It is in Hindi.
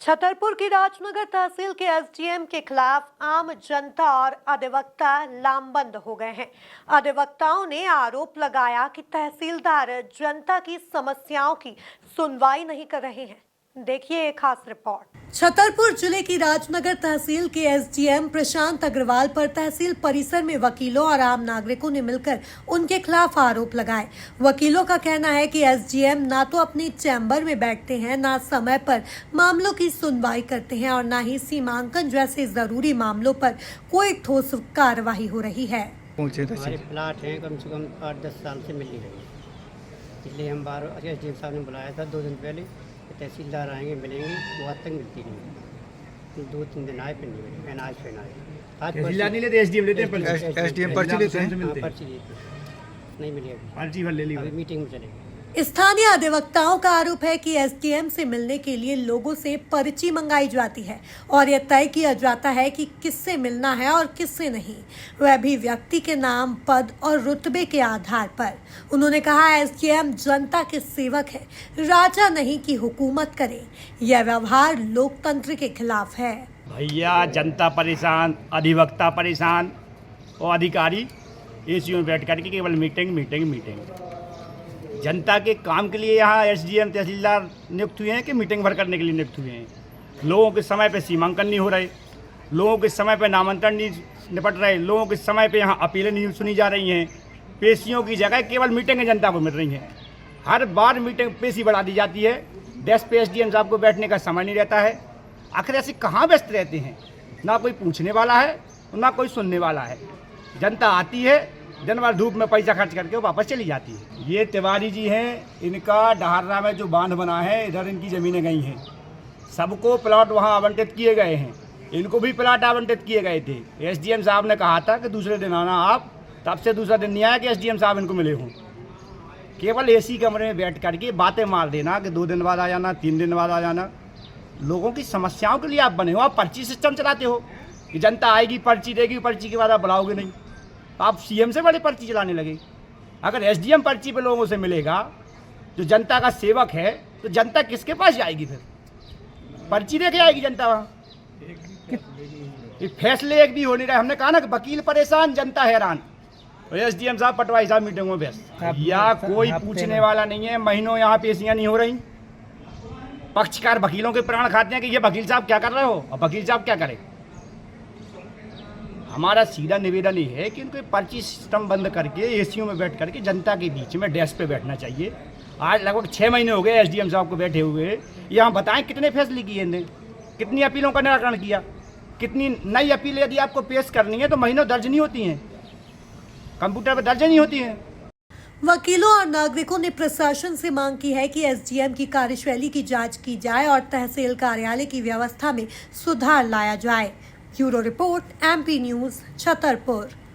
छतरपुर की राजनगर तहसील के एसडीएम के खिलाफ आम जनता और अधिवक्ता लामबंद हो गए हैं। अधिवक्ताओं ने आरोप लगाया कि तहसीलदार जनता की समस्याओं की सुनवाई नहीं कर रहे हैं। देखिए एक खास रिपोर्ट। छतरपुर जिले की राजनगर तहसील के एसडीएम प्रशांत अग्रवाल पर तहसील परिसर में वकीलों और आम नागरिकों ने मिलकर उनके खिलाफ आरोप लगाए। वकीलों का कहना है कि एसडीएम ना तो अपने चैम्बर में बैठते हैं, ना समय पर मामलों की सुनवाई करते हैं और ना ही सीमांकन जैसे जरूरी मामलों पर कोई ठोस कार्रवाई हो रही है। हमारे प्लाट हैं कम से कम 8-10 साल से मिल नहीं रही, इसलिए हम बार एसडीएम साहब ने बुलाया था 2 दिन पहले। तहसीलदार आएंगे मिलेंगे, वो आज तक मिलती नहीं। 2-3 दिन आए फिर नहीं मिले, आज फिर आए। आज तहसीलदार नहीं लेते, एसडीएम लेते हैं। एसडीएम पर्ची लेते हैं। पर्ची लेते हैं, नहीं मिली अभी। पर्ची भर ले ली, अभी मीटिंग में चलेगी। स्थानीय अधिवक्ताओं का आरोप है कि एसडीएम से मिलने के लिए लोगों से पर्ची मंगाई जाती है और यह तय किया जाता है कि किससे मिलना है और किससे नहीं, वह भी व्यक्ति के नाम, पद और रुतबे के आधार पर। उन्होंने कहा एसडीएम जनता के सेवक है, राजा नहीं कि हुकूमत करे। यह व्यवहार लोकतंत्र के खिलाफ है। भैया जनता परेशान, अधिवक्ता परेशान और अधिकारी एसी में बैठ करके केवल मीटिंग। जनता के काम के लिए यहाँ एसडीएम तहसीलदार नियुक्त हुए हैं कि मीटिंग भर करने के लिए नियुक्त हुए हैं। लोगों के समय पे सीमांकन नहीं हो रहे, लोगों के समय पे नामांतरण नहीं निपट रहे, लोगों के समय पे यहाँ अपीलें नहीं सुनी जा रही हैं। पेशियों की जगह केवल मीटिंगें जनता को मिल रही हैं। हर बार मीटिंग पेशी बढ़ा दी जाती है, डेस्क पे एसडीएम साहब को बैठने का समय नहीं रहता है। आखिर ऐसे कहाँ व्यस्त रहते हैं, ना कोई पूछने वाला है ना कोई सुनने वाला है। जनता आती है, दिन भर धूप में पैसा खर्च करके वो वापस चली जाती है। ये तिवारी जी हैं, इनका डहारना में जो बांध बना है, इधर इनकी ज़मीनें गई हैं। सबको प्लाट वहाँ आवंटित किए गए हैं, इनको भी प्लाट आवंटित किए गए थे। एसडीएम साहब ने कहा था कि दूसरे दिन आना आप, तब से दूसरा दिन नहीं आया कि एसडीएम साहब इनको मिले हों। केवल एसी कमरे में बैठ करके बातें मार देना कि 2 दिन बाद आ जाना, 3 दिन बाद आ जाना। लोगों की समस्याओं के लिए आप बने हो, आप पर्ची सिस्टम चलाते हो कि जनता आएगी, पर्ची देगी, पर्ची के बाद आप बुलाओगे नहीं। आप सीएम से बड़े पर्ची चलाने लगे। अगर एसडीएम पर्ची पे लोगों से मिलेगा, जो जनता का सेवक है, तो जनता किसके पास जाएगी? फिर पर्ची दे के आएगी जनता वहाँ। फैसले एक भी हो नहीं रहे। हमने कहा ना कि वकील परेशान, जनता हैरान। तो एसडीएम साहब, पटवारी साहब मीटिंग में व्यस्त, या कोई पूछने वाला नहीं है। महीनों यहाँ पेशियाँ नहीं हो रही। पक्षकार वकीलों के प्राण खाते हैं कि ये वकील साहब क्या कर रहे हो और वकील साहब क्या करें। हमारा सीधा निवेदन ये है कि उनको पर्ची सिस्टम बंद करके एसीओ में बैठ करके जनता के बीच में डेस्क पे बैठना चाहिए। आज लगभग 6 महीने हो गए एसडीएम साहब को बैठे हुए। यहाँ बताएं कितने फैसले किए इन्होंने, कितनी अपीलों का निराकरण किया, कितनी नई अपील यदि आपको पेश करनी है तो महीनों दर्ज नहीं होती हैं, कंप्यूटर पर दर्ज नहीं होती हैं। वकीलों और नागरिकों ने प्रशासन से मांग की है कि एसडीएम की कार्यशैली की जांच की जाए और तहसील कार्यालय की व्यवस्था में सुधार लाया जाए। Bureau report, MP news, Chhatarpur.